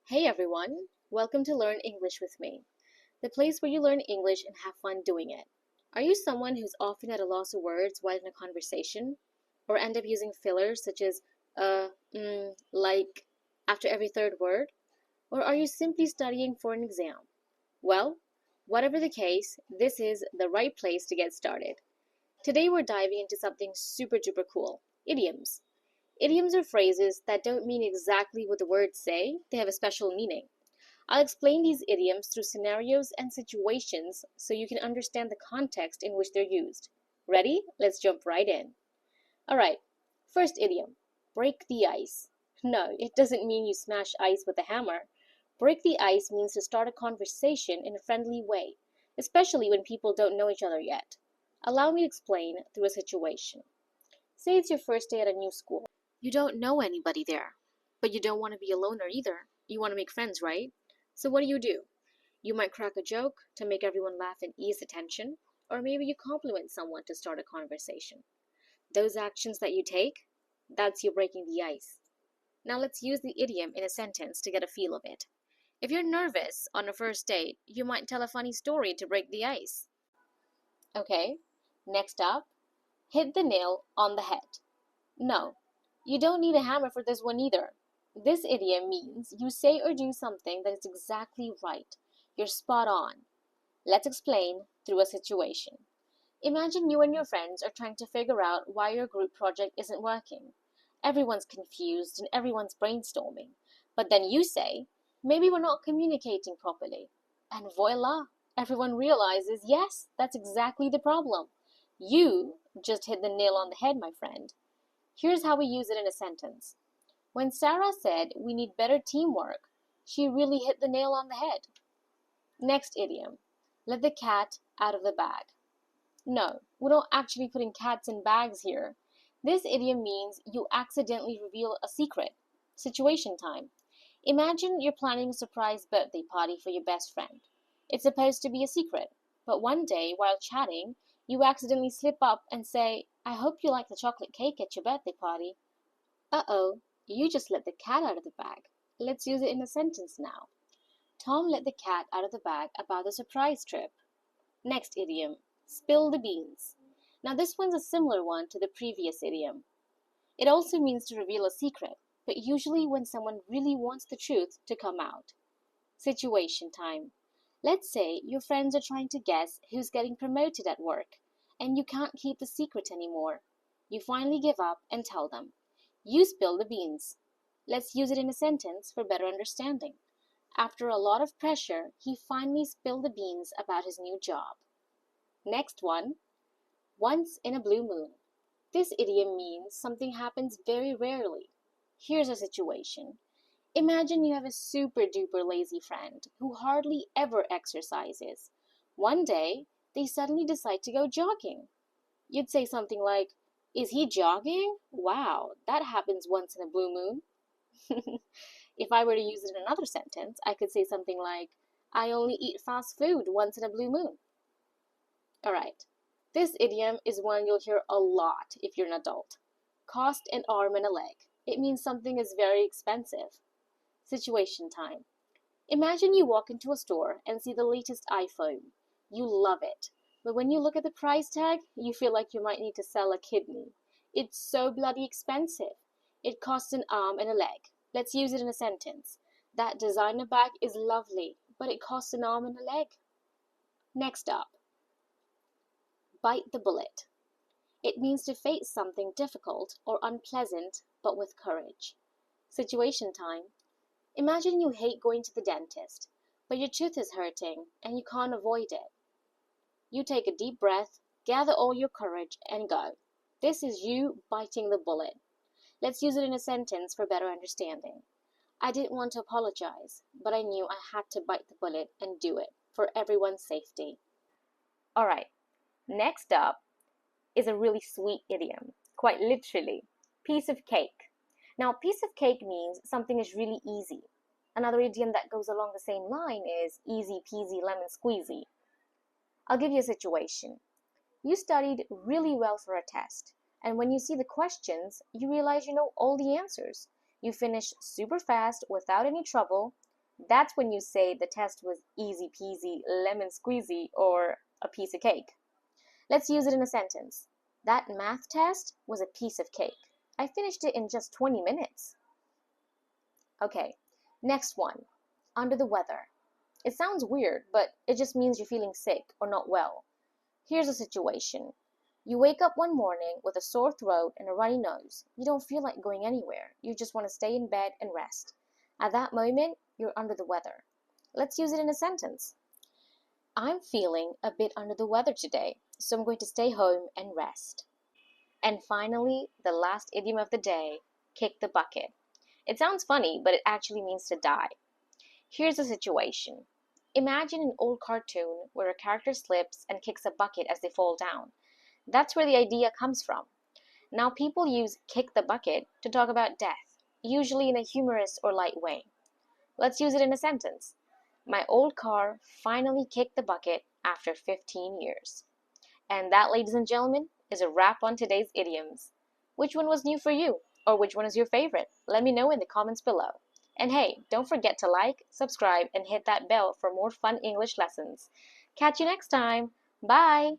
Hey everyone, welcome to Learn English with me, the place where you learn English and have fun doing it. Are you someone who's often at a loss of words while in a conversation, or end up using fillers such as like after every third word? Or are you simply studying for an exam? Well, whatever the case, this is the right place to get started. Today we're diving into something super duper cool idioms. Idioms are phrases that don't mean exactly what the words say, they have a special meaning. I'll explain these idioms through scenarios and situations so you can understand the context in which they're used. Ready? Let's jump right in. Alright, first idiom break the ice. No, it doesn't mean you smash ice with a hammer. Break the ice means to start a conversation in a friendly way, especially when people don't know each other yet. Allow me to explain through a situation. Say it's your first day at a new school. You don't know anybody there, but you don't want to be a loner either. You want to make friends, right? So what do? You might crack a joke to make everyone laugh and ease the tension, or maybe you compliment someone to start a conversation. Those actions that you take, that's you breaking the ice. Now let's use the idiom in a sentence to get a feel of it. If you're nervous on a first date, you might tell a funny story to break the ice. Okay, next up, hit the nail on the head. No, you don't need a hammer for this one either. This idiom means you say or do something that is exactly right. You're spot on. Let's explain through a situation. Imagine you and your friends are trying to figure out why your group project isn't working. Everyone's confused and everyone's brainstorming. But then you say, maybe we're not communicating properly. And voila, everyone realizes, yes, that's exactly the problem. You just hit the nail on the head, my friend. Here's how we use it in a sentence. When Sarah said we need better teamwork, she really hit the nail on the head. Next idiom. Let the cat out of the bag. No, we're not actually putting cats in bags here. This idiom means you accidentally reveal a secret. Situation time. Imagine you're planning a surprise birthday party for your best friend. It's supposed to be a secret, but one day while chatting, you accidentally slip up and say, I hope you like the chocolate cake at your birthday party. Uh-oh, you just let the cat out of the bag. Let's use it in a sentence now. Tom let the cat out of the bag about the surprise trip. Next idiom, spill the beans. Now this one's a similar one to the previous idiom. It also means to reveal a secret, but usually when someone really wants the truth to come out. Situation time. Let's say your friends are trying to guess who's getting promoted at work, and you can't keep the secret anymore. You finally give up and tell them. You spill the beans. Let's use it in a sentence for better understanding. After a lot of pressure, he finally spilled the beans about his new job. Next one, once in a blue moon. This idiom means something happens very rarely. Here's a situation. Imagine you have a super duper lazy friend who hardly ever exercises. One day, they suddenly decide to go jogging. You'd say something like, is he jogging? Wow, that happens once in a blue moon. If I were to use it in another sentence, I could say something like, I only eat fast food once in a blue moon. Alright, this idiom is one you'll hear a lot if you're an adult. Cost an arm and a leg. It means something is very expensive. Situation time. Imagine you walk into a store and see the latest iPhone. You love it. But when you look at the price tag, you feel like you might need to sell a kidney. It's so bloody expensive. It costs an arm and a leg. Let's use it in a sentence. That designer bag is lovely, but it costs an arm and a leg. Next up, bite the bullet. It means to face something difficult or unpleasant, but with courage. Situation time. Imagine you hate going to the dentist, but your tooth is hurting and you can't avoid it. You take a deep breath, gather all your courage, and go. This is you biting the bullet. Let's use it in a sentence for better understanding. I didn't want to apologize, but I knew I had to bite the bullet and do it for everyone's safety. Alright, next up is a really sweet idiom, quite literally, piece of cake. Now, piece of cake means something is really easy. Another idiom that goes along the same line is easy peasy lemon squeezy. I'll give you a situation. You studied really well for a test, and when you see the questions, you realize you know all the answers. You finish super fast without any trouble. That's when you say the test was easy peasy, lemon squeezy, or a piece of cake. Let's use it in a sentence. That math test was a piece of cake. I finished it in just 20 minutes. Okay, next one. Under the weather. It sounds weird, but it just means you're feeling sick or not well. Here's a situation. You wake up one morning with a sore throat and a runny nose. You don't feel like going anywhere. You just want to stay in bed and rest. At that moment, you're under the weather. Let's use it in a sentence. I'm feeling a bit under the weather today, so I'm going to stay home and rest. And finally, the last idiom of the day, kick the bucket. It sounds funny, but it actually means to die. Here's the situation. Imagine an old cartoon where a character slips and kicks a bucket as they fall down. That's where the idea comes from. Now people use kick the bucket to talk about death, usually in a humorous or light way. Let's use it in a sentence. My old car finally kicked the bucket after 15 years. And that, ladies and gentlemen, is a wrap on today's idioms. Which one was new for you? Or which one is your favorite? Let me know in the comments below. And hey, don't forget to like, subscribe, and hit that bell for more fun English lessons. Catch you next time. Bye!